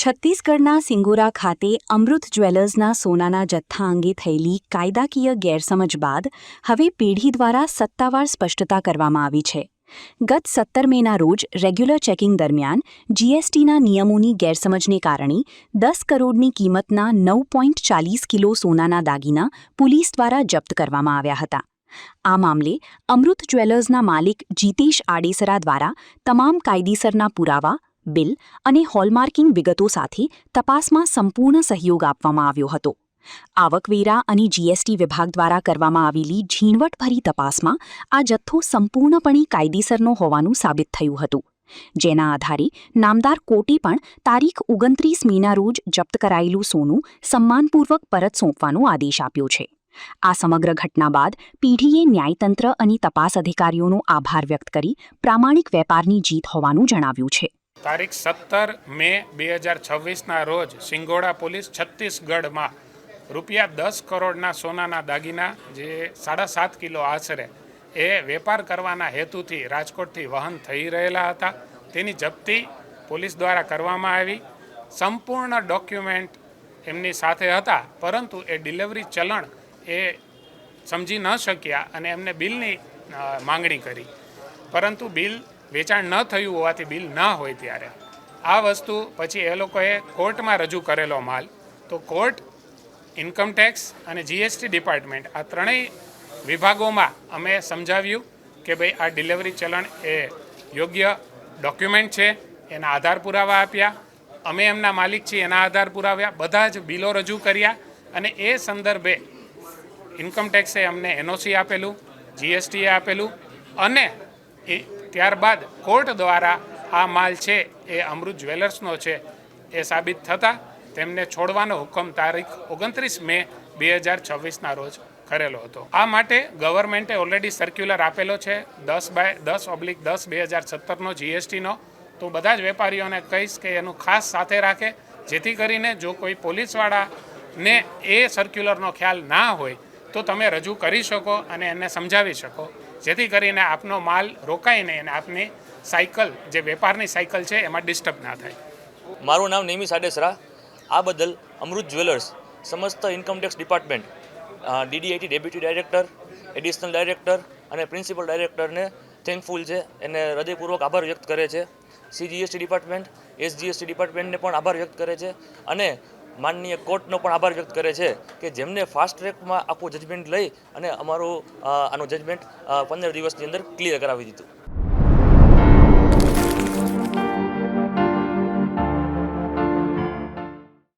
છત્તીસગઢના સિંગોરા ખાતે અમૃત જ્વેલર્સના સોનાના જથ્થા અંગે થયેલી કાયદાકીય ગેરસમજ બાદ હવે પેઢી દ્વારા સત્તાવાર સ્પષ્ટતા કરવામાં આવી છે. ગત 17 મેના રોજ રેગ્યુલર ચેકિંગ દરમિયાન જીએસટીના નિયમોની ગેરસમજને કારણે 10 કરોડની કિંમતના 9.40 કિલો સોનાના દાગીના પોલીસ દ્વારા જપ્ત કરવામાં આવ્યા હતા. આ મામલે અમૃત જ્વેલર્સના માલિક જીતેશ આડેસરા દ્વારા તમામ કાયદેસરના પુરાવા, બિલ અને હોલમાર્કિંગ વિગતો સાથે તપાસમાં સંપૂર્ણ સહયોગ આપવામાં આવ્યો હતો. આવકવેરા અને જીએસટી વિભાગ દ્વારા કરવામાં આવેલી ઝીણવટભરી તપાસમાં આ જથ્થો સંપૂર્ણપણે કાયદેસરનો હોવાનું સાબિત થયું હતું, જેના આધારે નામદાર કોર્ટે પણ તારીખ 29 મેના રોજ જપ્ત કરાયેલું સોનું સન્માનપૂર્વક પરત સોંપવાનો આદેશ આપ્યો છે. આ સમગ્ર ઘટના બાદ પેઢીએ ન્યાયતંત્ર અને તપાસ અધિકારીઓનો આભાર વ્યક્ત કરી પ્રામાણિક વેપારની જીત હોવાનું જણાવ્યું છે. તારીખ 17 મે 2026ના રોજ સિંગોડા પોલીસ છત્તીસગઢમાં ₹10 કરોડના સોનાના દાગીના જે 7.5 કિલો આશરે એ વેપાર કરવાના હેતુથી રાજકોટથી વહન થઈ રહેલા હતા તેની જપ્તી પોલીસ દ્વારા કરવામાં આવી. સંપૂર્ણ ડોક્યુમેન્ટ એમની સાથે હતા, પરંતુ એ ડિલિવરી ચલણ એ સમજી ન શક્યા અને એમને બિલની માંગણી કરી, પરંતુ બિલ વેચાણ ન થયું હોવાથી બિલ ન હોય ત્યારે આ વસ્તુ પછી એ લોકોએ કોર્ટમાં રજૂ કરેલો માલ, તો કોર્ટ, ઇન્કમટેક્સ અને જીએસટી ડિપાર્ટમેન્ટ આ ત્રણેય વિભાગોમાં અમે સમજાવ્યું કે ભાઈ આ ડિલિવરી ચલણ એ યોગ્ય ડોક્યુમેન્ટ છે, એના આધાર પુરાવા આપ્યા, અમે એમના માલિક છીએ એના આધાર પુરાવ્યા, બધા જ બિલો રજૂ કર્યા અને એ સંદર્ભે ઇન્કમટેક્સે અમને એનઓસી આપેલું, જીએસટીએ આપેલું અને ત્યારબાદ કોર્ટ દ્વારા આ માલ છે એ અમૃત જ્વેલર્સનો છે એ સાબિત થતાં તેમને છોડવાનો હુકમ તારીખ 29 મે 2026ના રોજ કરેલો હતો. આ માટે ગવર્મેન્ટે ઓલરેડી સર્ક્યુલર આપેલો છે 10/10/2017નો જીએસટીનો. તો બધા જ વેપારીઓને કહીશ કે એનું ખાસ સાથે રાખે, જેથી કરીને જો કોઈ પોલીસવાળાને એ સર્ક્યુલરનો ખ્યાલ ના હોય તો તમે રજૂ કરી શકો અને એને સમજાવી શકો, જેથી કરીને આપનો માલ રોકાય નહીં અને આપની સાયકલ જે વેપારની સાયકલ છે એમાં ડિસ્ટર્બ ના થાય. મારું નામ નેમિસ આડેસરા. આ બદલ અમૃત જ્વેલર્સ સમસ્ત income tax department, DDIT deputy director, additional director અને પ્રિન્સિપલ ડાયરેક્ટરને થેન્કફુલ છે, એને હૃદયપૂર્વક આભાર વ્યક્ત કરે છે. સીજીએસટી ડિપાર્ટમેન્ટ, એસજીએસટી ડિપાર્ટમેન્ટને પણ આભાર વ્યક્ત કરે છે અને માનનીય કોર્ટનો પણ આભાર વ્યક્ત કરે છે કે જેમને ફાસ્ટ ટ્રેકમાં આખું જજમેન્ટ લઈ અને આનું જજમેન્ટ 15 દિવસની અંદર ક્લિયર કરાવી દીધું.